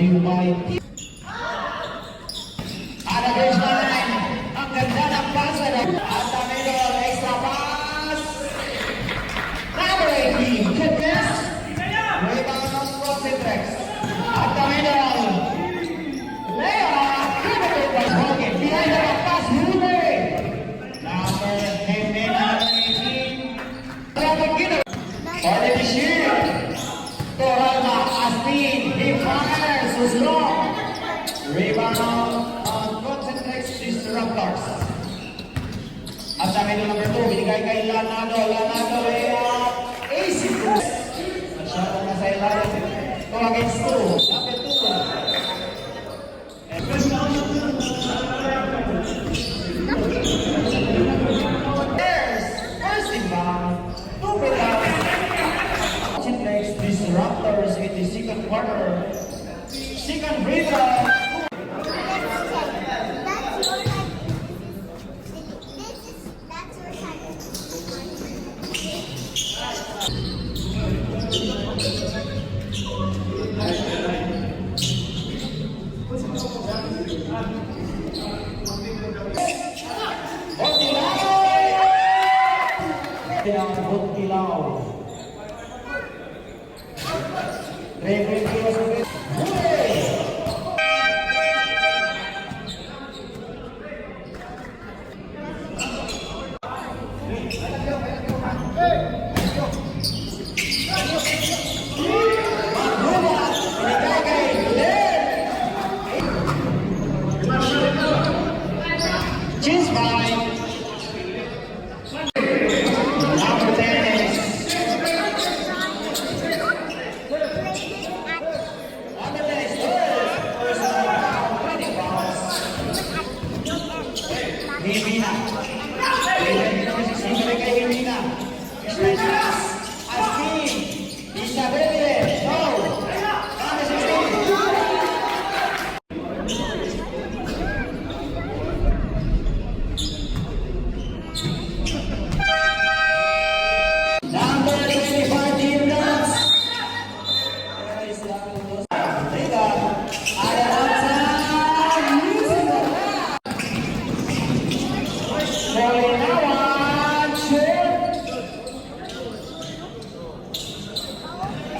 you by Ada baseline. Ang ganda ng pasa na at the middle, extra pass. Number 18, Kipnis. Rebound of Proxitrex. At the middle. Lea, pivoted by Hogan. Behind the pass, Rude. Number 15, number 18. Robert Gino. Already shield. Toralma, Astin, he fires, Suslong. Rebound on Proxitrex Disruptors. At the middle number 2, binigay kay Lanado. Lanado, Lea. AC Cruz. Masyado na sa ilalim. 2 against 2. Number 2. First inbound. 2 without. Proxitrex Disruptors in the second quarter. Second rebound. Butkilaw. Referee Kilos Ulit. Cheers by number 10. Number 10 is personal foul, 20 fouls. Himina. Number 16, kay Himina. Astin. Isabelle. No. Number 16. Number 25, Team Nuts. Liga. Adelanta. Using the back. Molinawan. Short.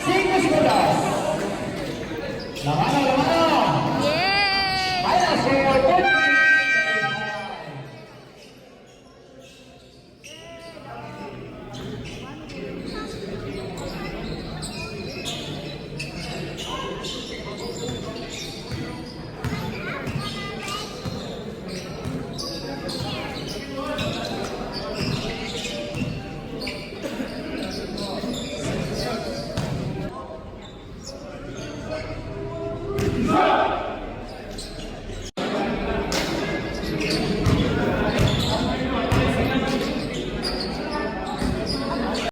Sigmas Mudas. Nakana